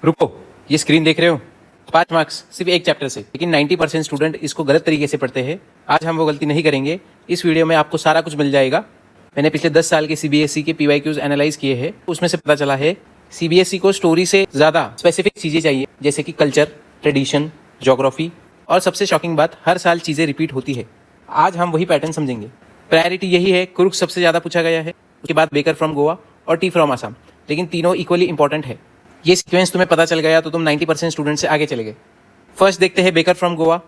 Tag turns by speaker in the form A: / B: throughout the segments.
A: रुको, ये स्क्रीन देख रहे हो? 5 मार्क्स सिर्फ एक चैप्टर से, लेकिन 90% स्टूडेंट इसको गलत तरीके से पढ़ते हैं। आज हम वो गलती नहीं करेंगे। इस वीडियो में आपको सारा कुछ मिल जाएगा। मैंने पिछले 10 साल के सीबीएसई के पीवाईक्यूज एनालाइज किए हैं। उसमें से पता चला है सीबीएसई को स्टोरी से ज़्यादा स्पेसिफिक चीज़ें चाहिए, जैसे कि कल्चर, ट्रेडिशन, ज्योग्राफी, और सबसे शॉकिंग बात, हर साल चीज़ें रिपीट होती है। आज हम वही पैटर्न समझेंगे। प्रायोरिटी यही है, कुर्ग सबसे ज़्यादा पूछा गया है, उसके बाद बेकर फ्रॉम गोवा और टी फ्रॉम आसाम, लेकिन तीनों इक्वली इंपॉर्टेंट है। ये सीक्वेंस तुम्हें पता चल गया तो तुम 90% स्टूडेंट से आगे चले गए। फर्स्ट देखते हैं बेकर फ्रॉम गोवा।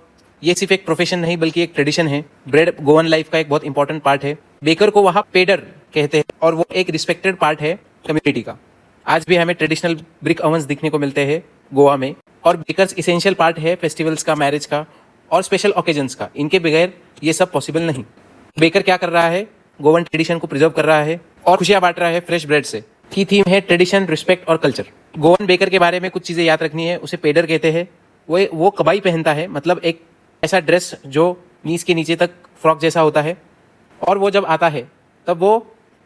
A: ये सिर्फ एक प्रोफेशन नहीं बल्कि एक ट्रेडिशन है। ब्रेड गोवन लाइफ का एक बहुत इंपॉर्टेंट पार्ट है। बेकर को वहाँ पेडर कहते हैं और वो एक रिस्पेक्टेड पार्ट है कम्युनिटी का। आज भी हमें ट्रेडिशनल ब्रिक ओवन्स दिखने को मिलते हैं गोवा में, और बेकर्स इसेंशियल पार्ट है फेस्टिवल्स का, मैरिज का और स्पेशल ओकेजन्स का। इनके बगैर ये सब पॉसिबल नहीं। बेकर क्या कर रहा है? गोवन ट्रेडिशन को प्रिजर्व कर रहा है और खुशियां बांट रहा है फ्रेश ब्रेड से। की थीम है ट्रेडिशन, रिस्पेक्ट और कल्चर। गोवन बेकर के बारे में कुछ चीज़ें याद रखनी है। उसे पेडर कहते हैं। वो कबाई पहनता है, मतलब एक ऐसा ड्रेस जो नीज के नीचे तक फ्रॉक जैसा होता है, और वो जब आता है तब वो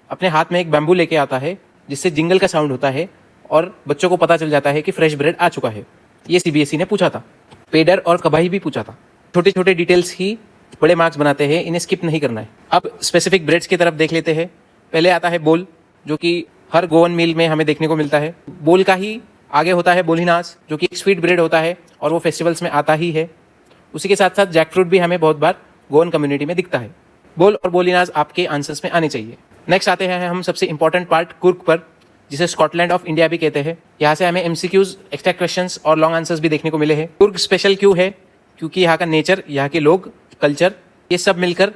A: अपने हाथ में एक बैम्बू लेके आता है जिससे जिंगल का साउंड होता है और बच्चों को पता चल जाता है कि फ्रेश ब्रेड आ चुका है। ये सीबीएसई ने पूछा था। पेडर और कबाई भी पूछा था। छोटे छोटे डिटेल्स ही बड़े मार्क्स बनाते हैं, इन्हें स्किप नहीं करना है। अब स्पेसिफिक ब्रेड्स की तरफ देख लेते हैं। पहले आता है बोल, जो कि हर गोवन मील में हमें देखने को मिलता है। बोल का ही आगे होता है बोलिनास, जो कि एक स्वीट ब्रेड होता है और वो फेस्टिवल्स में आता ही है। उसी के साथ साथ जैक फ्रूट भी हमें बहुत बार गोवन कम्युनिटी में दिखता है। बोल और बोलिनास आपके आंसर्स में आने चाहिए। नेक्स्ट आते हैं हम सबसे इंपॉर्टेंट पार्ट कुर्ग पर, जिसे स्कॉटलैंड ऑफ इंडिया भी कहते हैं। यहाँ से हमें एमसीक्यूज, एक्स्ट्रा क्वेश्चंस और लॉन्ग आंसर्स भी देखने को मिले हैं। कुर्ग स्पेशल क्यों है? क्योंकि यहाँ का नेचर, यहाँ के लोग, कल्चर, ये सब मिलकर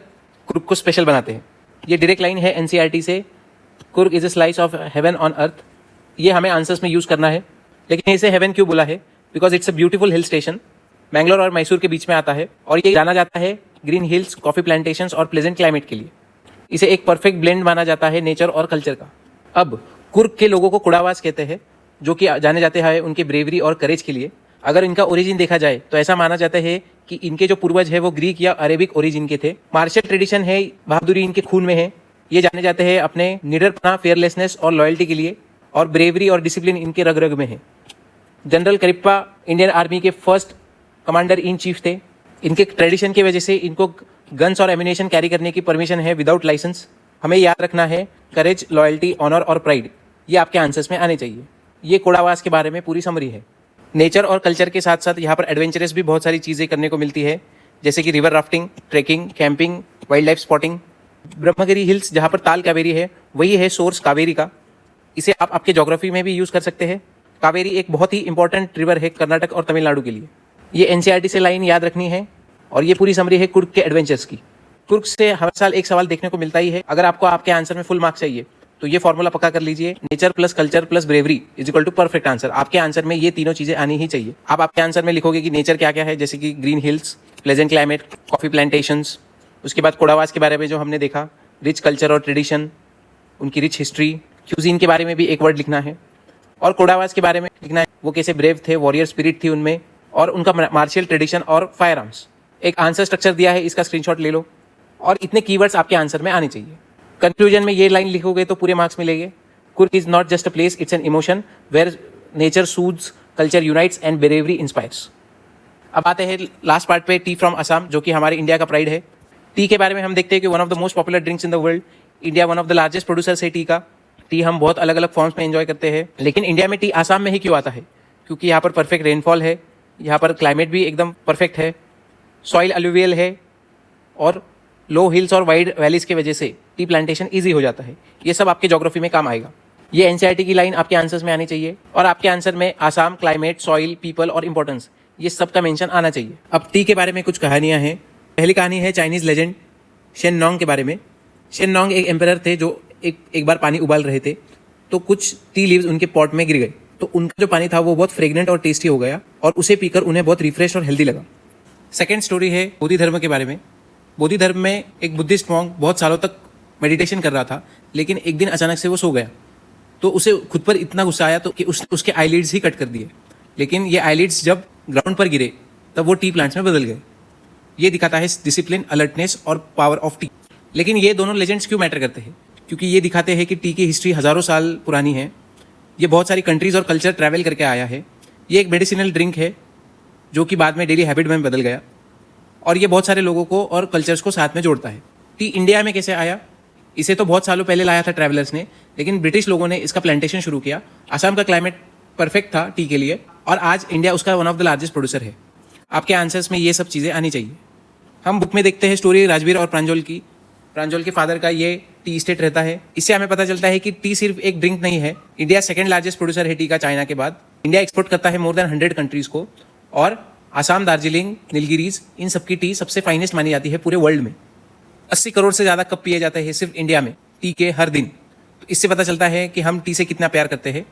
A: कुर्ग को स्पेशल बनाते हैं। ये डायरेक्ट लाइन है एनसीईआरटी से, Coorg is a slice of heaven on earth. ये हमें आंसर्स में यूज करना है। लेकिन इसे हेवन क्यों बोला है? Because it's a beautiful hill station. Mangalore और मैसूर के बीच में आता है और ये जाना जाता है ग्रीन हिल्स, कॉफी प्लांटेशंस और प्लेजेंट क्लाइमेट के लिए। इसे एक परफेक्ट ब्लेंड माना जाता है नेचर और कल्चर का। अब कुर्ग के लोगों को कुड़ावास कहते हैं, जो कि जाने जाते हैं उनके ब्रेवरी और करेज के लिए। अगर इनका ओरिजिन देखा जाए तो ऐसा माना जाता है कि इनके जो पूर्वज है वो ग्रीक या अरेबिक ओरिजिन के थे। मार्शल ट्रेडिशन है, बहादुरी इनके खून में है। ये जाने जाते हैं अपने निडरपना, फेयरलेसनेस और लॉयल्टी के लिए, और ब्रेवरी और डिसिप्लिन इनके रग रग में है। जनरल करिप्पा इंडियन आर्मी के फर्स्ट कमांडर इन चीफ थे। इनके ट्रेडिशन की वजह से इनको गन्स और एमिनेशन कैरी करने की परमिशन है विदाउट लाइसेंस। हमें याद रखना है करेज, लॉयल्टी, ऑनर और प्राइड, ये आपके आंसर्स में आने चाहिए। ये कोड़ावास के बारे में पूरी समरी है। नेचर और कल्चर के साथ साथ यहाँ पर एडवेंचरस भी बहुत सारी चीज़ें करने को मिलती है, जैसे कि river rafting, trekking, camping, wildlife spotting. Brahmagiri hills, जहाँ पर ताल कावेरी है, वही है सोर्स कावेरी का। इसे आप आपके ज्योग्राफी में भी यूज़ कर सकते हैं। कावेरी एक बहुत ही इंपॉर्टेंट रिवर है कर्नाटक और तमिलनाडु के लिए। ये एनसीईआरटी से लाइन याद रखनी है। और ये पूरी समरी है कुर्ग के एडवेंचर्स की। कुर्ग से हर साल एक सवाल देखने को मिलता ही है। अगर आपको आपके आंसर में फुल मार्क्स चाहिए तो ये फॉर्मूला पक्का कर लीजिए, nature plus culture plus bravery is equal to perfect answer. आपके आंसर में ये तीनों चीजें आनी ही चाहिए। आप आपके आंसर में लिखोगे कि नेचर क्या क्या है, जैसे कि green hills, pleasant climate, coffee plantations. उसके बाद कोड़ावास के बारे में जो हमने देखा, रिच कल्चर और ट्रेडिशन, उनकी रिच हिस्ट्री, क्यूजीन के बारे में भी एक वर्ड लिखना है, और कोड़ावास के बारे में लिखना है वो कैसे ब्रेव थे, वॉरियर स्पिरिट थी उनमें, और उनका मार्शियल ट्रेडिशन और फायर आर्म्स। एक आंसर स्ट्रक्चर दिया है, इसका स्क्रीनशॉट ले लो, और इतने कीवर्ड्स आपके आंसर में आने चाहिए। कंक्लूजन में ये लाइन लिखोगे तो पूरे मार्क्स मिलेंगे। Coorg is not just a place, it's an emotion where nature soothes, culture unites and bravery inspires. अब आते हैं लास्ट पार्ट पे, टी फ्रॉम असम, जो कि हमारे इंडिया का प्राइड है। टी के बारे में हम देखते हैं कि one of the most popular drinks in the world. India one of the largest producers है टी का। टी हम बहुत अलग अलग फॉर्म्स में एंजॉय करते हैं, लेकिन इंडिया में टी आसाम में ही क्यों आता है? क्योंकि यहाँ पर परफेक्ट रेनफॉल है, यहाँ पर क्लाइमेट भी एकदम परफेक्ट है, सॉइल अलुवियल है, और लो हिल्स और वाइड वैलीज की वजह से टी प्लांटेशन ईजी हो जाता है। ये सब आपके ज्योग्राफी में काम आएगा। ये एनसीईआरटी की लाइन आपके आंसर्स में आनी चाहिए, और आपके आंसर में आसाम, क्लाइमेट, सॉइल, पीपल और इंपॉर्टेंस, ये सब का मेंशन आना चाहिए। अब टी के बारे में कुछ कहानियां हैं। पहली कहानी है चाइनीज लेजेंड शेननोंग के बारे में। शेननोंग एक एम्परर थे जो एक बार पानी उबाल रहे थे, तो कुछ टी लीव्स उनके पॉट में गिर गए, तो उनका जो पानी था वो बहुत फ्रेग्रेंट और टेस्टी हो गया, और उसे पीकर उन्हें बहुत रिफ्रेश और हेल्दी लगा। सेकेंड स्टोरी है बोधि धर्म के बारे में। बोधि धर्म में एक बुद्धिस्ट मॉन्क बहुत सालों तक मेडिटेशन कर रहा था, लेकिन एक दिन अचानक से वो सो गया, तो उसे खुद पर इतना गुस्सा आया तो कि उसके आईलिड्स ही कट कर दिए। लेकिन ये आईलिड्स जब ग्राउंड पर गिरे तब वो टी प्लांट्स में बदल गए। ये दिखाता है डिसिप्लिन, अलर्टनेस और पावर ऑफ टी। लेकिन ये दोनों लेजेंड्स क्यों मैटर करते हैं? क्योंकि ये दिखाते हैं कि टी की हिस्ट्री हज़ारों साल पुरानी है। ये बहुत सारी कंट्रीज और कल्चर ट्रैवल करके आया है। ये एक मेडिसिनल ड्रिंक है जो कि बाद में डेली हैबिट में बदल गया और ये बहुत सारे लोगों को और कल्चर्स को साथ में जोड़ता है। टी इंडिया में कैसे आया? इसे तो बहुत सालों पहले लाया था ट्रैवलर्स ने, लेकिन ब्रिटिश लोगों ने इसका प्लांटेशन शुरू किया। असम का क्लाइमेट परफेक्ट था टी के लिए और आज इंडिया उसका one of the largest producer है। आपके आंसर्स में ये सब चीज़ें आनी चाहिए। हम बुक में देखते हैं स्टोरी राजवीर और प्रांजल की। प्रांजल के फादर का ये टी स्टेट रहता है। इससे हमें पता चलता है कि टी सिर्फ एक ड्रिंक नहीं है। इंडिया सेकंड लार्जेस्ट प्रोड्यूसर है टी का चाइना के बाद। इंडिया एक्सपोर्ट करता है मोर देन 100 कंट्रीज को और आसाम, दार्जिलिंग, नीलगिरीज इन सबकी टी सबसे फाइनेस्ट मानी जाती है पूरे वर्ल्ड में। 80 करोड़ से ज़्यादा कप पिए जाते हैं सिर्फ इंडिया में टी के हर दिन। तो इससे पता चलता है कि हम टी से कितना प्यार करते हैं।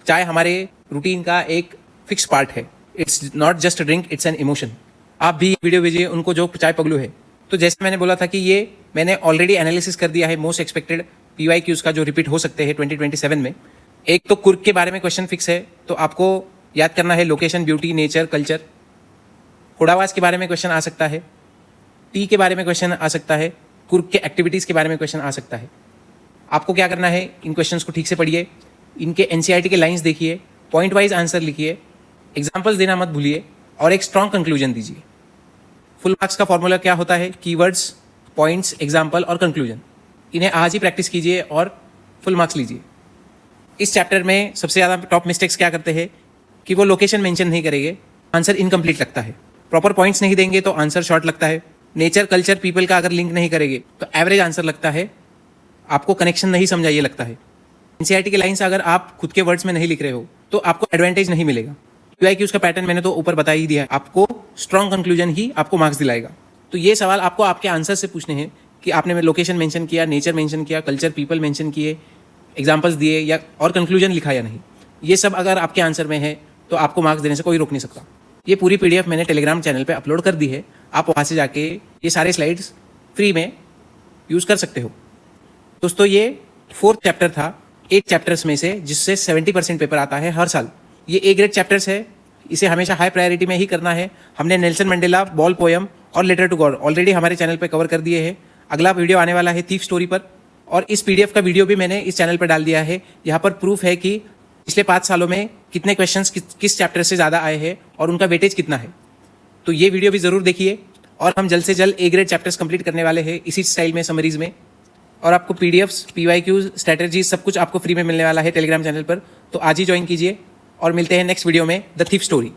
A: चाय हमारे रूटीन का एक फिक्स पार्ट है। It's not just a drink, it's an emotion. आप भी वीडियो भेजिए उनको जो चाय पगलू है। तो जैसे मैंने बोला था कि ये मैंने ऑलरेडी एनालिसिस कर दिया है मोस्ट एक्सपेक्टेड PYQs का जो रिपीट हो सकते हैं 2027 में। एक तो कुर्क के बारे में क्वेश्चन फिक्स है, तो आपको याद करना है लोकेशन, ब्यूटी, नेचर, कल्चर। कोडावास के बारे में क्वेश्चन आ सकता है, टी के बारे में क्वेश्चन आ सकता है, कुर्क के एक्टिविटीज़ के बारे में क्वेश्चन आ सकता है। आपको क्या करना है, इन क्वेश्चंस को ठीक से पढ़िए, इनके NCERT के लाइंस देखिए, पॉइंट वाइज आंसर लिखिए, एग्जाम्पल्स देना मत भूलिए और एक स्ट्रॉन्ग कंक्लूजन दीजिए। फुल मार्क्स का फॉर्मूला क्या होता है? कीवर्ड्स, पॉइंट्स, एग्जाम्पल और कंक्लूजन। इन्हें आज ही प्रैक्टिस कीजिए और फुल मार्क्स लीजिए। इस चैप्टर में सबसे ज़्यादा टॉप मिस्टेक्स क्या करते हैं कि वो लोकेशन मेंशन नहीं करेंगे, आंसर इनकम्प्लीट लगता है। प्रॉपर पॉइंट्स नहीं देंगे तो आंसर शॉर्ट लगता है। नेचर, कल्चर, पीपल का अगर लिंक नहीं करेंगे तो एवरेज आंसर लगता है। आपको कनेक्शन नहीं समझा ये लगता है। NCERT के लाइन्स अगर आप खुद के वर्ड्स में नहीं लिख रहे हो तो आपको एडवांटेज नहीं मिलेगा। PYQs का पैटर्न मैंने तो ऊपर बता ही दिया है। आपको स्ट्रॉन्ग कंक्लूजन ही आपको मार्क्स दिलाएगा। तो ये सवाल आपको आपके आंसर से पूछने हैं कि आपने लोकेशन मेंशन किया, नेचर मेंशन किया, कल्चर, पीपल मेंशन किए, एग्जांपल्स दिए या और कंक्लूजन लिखा या नहीं। ये सब अगर आपके आंसर में है तो आपको मार्क्स देने से कोई रोक नहीं सकता। ये पूरी PDF मैंने टेलीग्राम चैनल पे अपलोड कर दी है। आप वहाँ से जाके ये सारे स्लाइड्स फ्री में यूज़ कर सकते हो। दोस्तों, ये 4th चैप्टर था 8 चैप्टर्स में से, जिससे 70% पेपर आता है हर साल। ये A ग्रेड चैप्टर्स है, इसे हमेशा हाई प्रायोरिटी में ही करना है। हमने नेल्सन मंडेला, बॉल पोयम और लेटर टू गॉड ऑलरेडी हमारे चैनल पे कवर कर दिए हैं। अगला वीडियो आने वाला है थीफ स्टोरी पर और इस PDF का वीडियो भी मैंने इस चैनल पर डाल दिया है। यहाँ पर प्रूफ है कि पिछले 5 सालों में कितने क्वेश्चंस किस चैप्टर से ज़्यादा आए हैं और उनका वेटेज कितना है। तो ये वीडियो भी ज़रूर देखिए और हम जल्द से जल्द A ग्रेड चैप्टर्स कंप्लीट करने वाले हैं इसी स्टाइल में, समरीज में। और आपको PDFs, PYQs, स्ट्रैटेजीज सब कुछ आपको फ्री में मिलने वाला है टेलीग्राम चैनल पर। तो आज ही ज्वाइन कीजिए और मिलते हैं नेक्स्ट वीडियो में द थीफ स्टोरी।